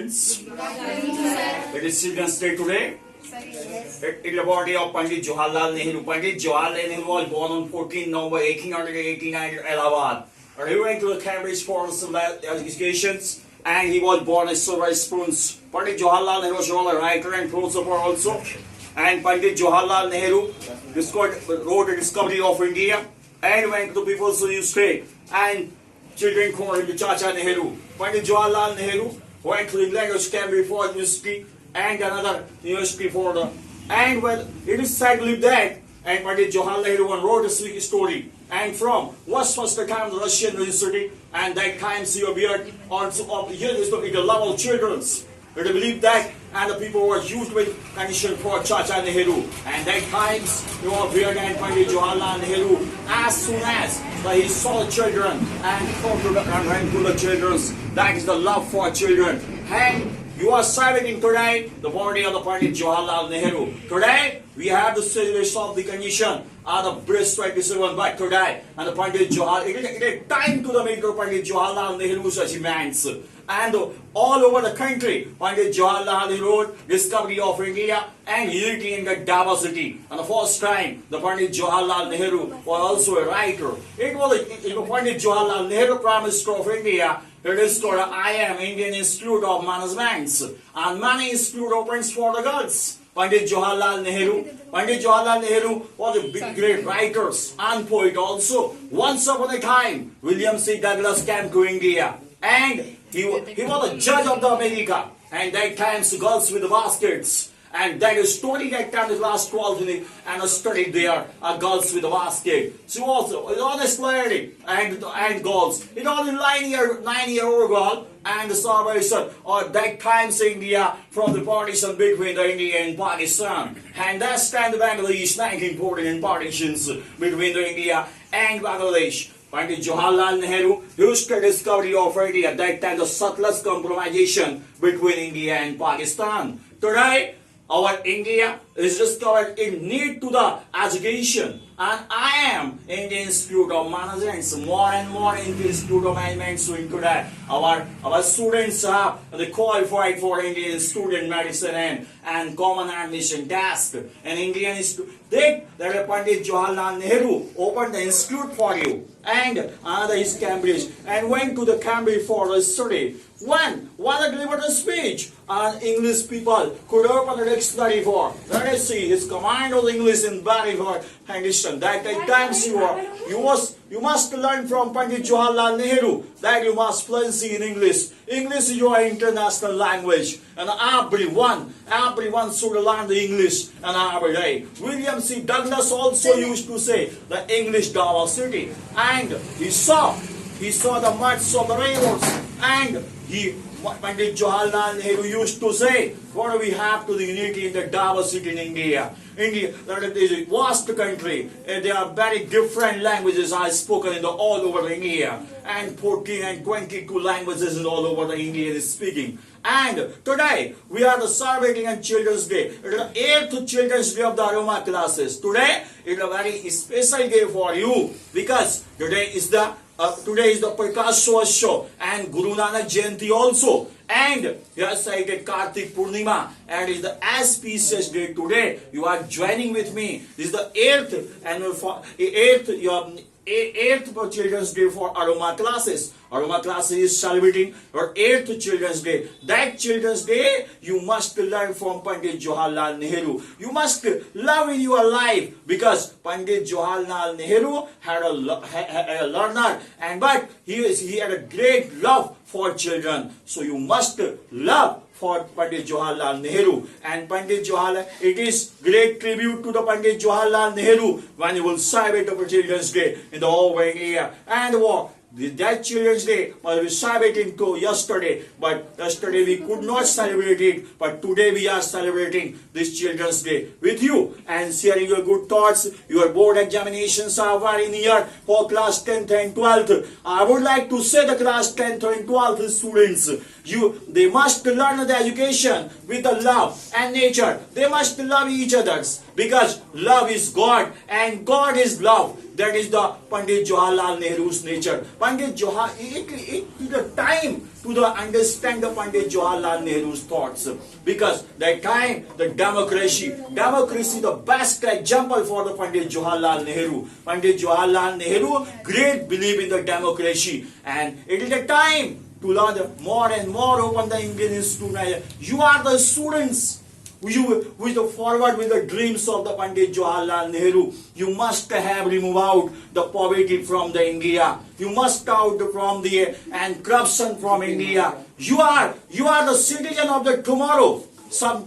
students. It is Children's Day today. It is the birthday of Pandit Jawaharlal Nehru. Pandit Jawaharlal Nehru was born on 14 November 1889 in Allahabad. He went to the Cambridge for civil education and he was born as silver spoons. Pandit Jawaharlal Nehru was a writer and philosopher also. And Pandit Jawaharlal Nehru wrote a discovery of India and went to the People's University and children called him Chacha Nehru. Pandit Jawaharlal Nehru went to England to Cambridge for university and another university for the. And well, it is said to that and Pandit Jawaharlal Nehru wrote a story. And from was first the time the Russian university and that time he appeared also of here is the love of children's. They believed that and the people were used with condition for Chacha Nehru. And that times he appeared and Pandit Jawaharlal Nehru as soon as he saw the children and from the children, that is the love for children. And you are celebrating today the birthday of the Pandit Jawaharlal Nehru. Today we have the celebration of the condition of the British 27 but today and the Pandit Jawaharlal it is time to the major Pandit Jawaharlal Nehru's achievements. And all over the country, Pandit Jawaharlal Nehru discovery of India and unity in the diversity. And the first time, the Pandit Jawaharlal Nehru was also a writer. It was Pandit Jawaharlal Nehru Prime Minister of India. It is called IIM, Indian Institute of Management, and many institute opens for the girls. Pandit Jawaharlal Nehru was a big great writer and poet also. Once upon a time, William C. Douglas came to India and he was a judge of the America and that times girls with the baskets. And that is story that time in class 12 and I studied there girls with a basket. She was an honest lady and girls. It was a 9-year-old girl and the salvation or that times India from the partition between the India and Pakistan. And that's time the Bangladesh 1914 partitions between the India and Bangladesh. Pandit Jawaharlal Nehru used the discovery of India at that time the subtlest compromisation between India and Pakistan. Today, our India is discovered in need to the education and I am Indian Institute of Management, more and more Indian Institute of Management doing today. Our students have they qualified for Indian student medicine and common admission test. And Indian Institute, that Pandit Jawaharlal Nehru opened the institute for you and another is Cambridge and went to the Cambridge for a study. When a delivered a speech and English people could open the dictionary for. Let us see his command of English in very hard condition. That times you must learn from Pandit Jawaharlal Nehru that you must fluency in English. English is your international language and everyone should learn the English and every day. William C. Douglas also used to say the English diversity and he saw the march of the railroads and Pandit Jawaharlal Nehru used to say, what do we have to the unity in the diversity in India? India, that is a vast country, and there are very different languages are spoken in all over India, and 14 and 22 languages in all over the India is speaking. And today, we are celebrating on Children's Day. It is the 8th Children's Day of the Aroma classes. Today, it is a very special day for you, because today is the Prakash show and Guru Nanak Jayanti also. And yes, I get Kartik Purnima and it's the auspicious day today. You are joining with me. This is the 8th Children's Day for Aroma classes. Aroma classes is celebrating your 8th Children's Day. That Children's Day, you must learn from Pandit Jawaharlal Nehru. You must love in your life because Pandit Jawaharlal Nehru had a learner, but he had a great love for children. So you must love for Pandit Jawaharlal Nehru. And Pandit Jawaharlal, it is great tribute to the Pandit Jawaharlal Nehru when you will celebrate the Children's Day in the whole year. And that Children's Day was we celebrating to yesterday, but yesterday we could not celebrate it, but today we are celebrating this Children's Day with you and sharing your good thoughts. Your board examinations are very near for class 10th and 12th. I would like to say the class 10th and 12th students, They must learn the education with the love and nature. They must love each others because love is God and God is love. That is the Pandit Jawaharlal Nehru's nature. Pandit Jawahar, it took the time to understand the Pandit Jawaharlal Nehru's thoughts because that time the democracy, the best example for the Pandit Jawaharlal Nehru. Pandit Jawaharlal Nehru great belief in the democracy, and it is the time to learn more and more open the Indian Institute. You are the students with the forward with the dreams of the Pandit Jawaharlal Nehru. You must have removed out the poverty from the India. You must out from the and corruption from India. You are the citizen of the tomorrow. Some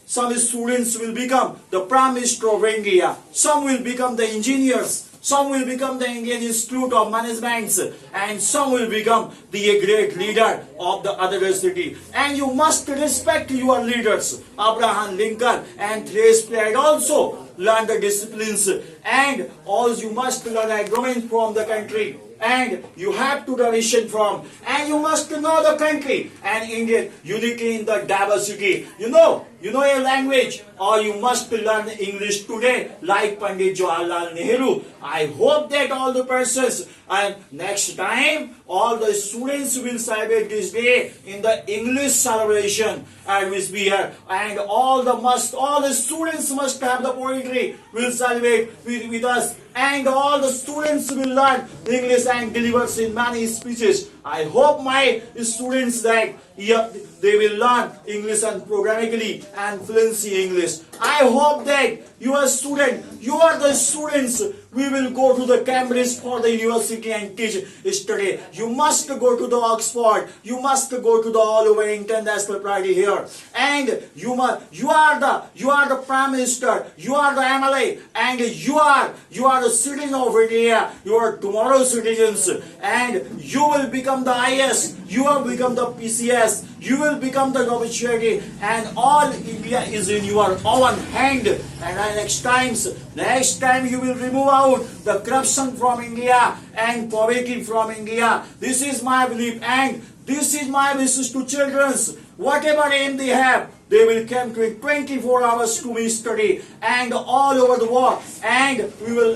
students will become the Prime Minister of India. Some will become the engineers. Some will become the Indian Institute of Management, and some will become the great leader of the other city. And you must respect your leaders. Abraham Lincoln and Therese Plaid also learn the disciplines, and also you must learn agreement from the country. And you have to tradition from, and you must know the country and Indian unity in the diversity. You know a language, or you must learn English today like Pandit Jawaharlal Nehru. I hope that all the persons and next time all the students will celebrate this day in the English celebration and will be here, and all the students must have the poetry will celebrate with us, and all the students will learn English and deliver in many speeches. I hope my students that they will learn English and programmatically and fluency English. I hope that you are the students, we will go to the Cambridge for the university and teach study. You must go to the Oxford. You must go to the all over international party here. And you are the Prime Minister. You are the MLA, and you are the citizen of India. You are tomorrow's citizens, and you will become the IS. You will become the PCS. You will become the opportunity, and all India is in your own hand. And next time you will remove out the corruption from India and poverty from India. This is my belief, and this is my message to children. Whatever aim they have, they will come to 24 hours to study and all over the world. And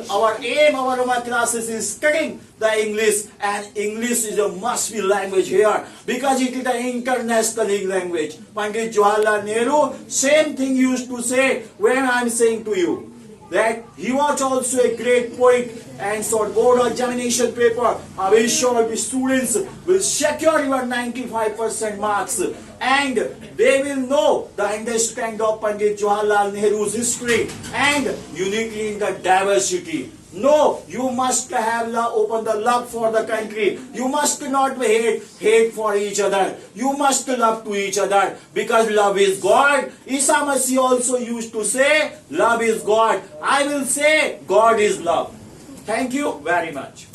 our classes is studying the English, and English is a must-be language here because it is an international language. Pandit Jawaharlal Nehru, same thing used to say when I am saying to you that he was also a great poet, and so board examination paper, I will sure the students will secure your 95% marks, and they will know the understand of Pandit Jawaharlal Nehru's history and unity in the diversity. No, you must have open the love for the country. You must not hate for each other. You must love to each other because love is God. Isa Masih also used to say, love is God. I will say, God is love. Thank you very much.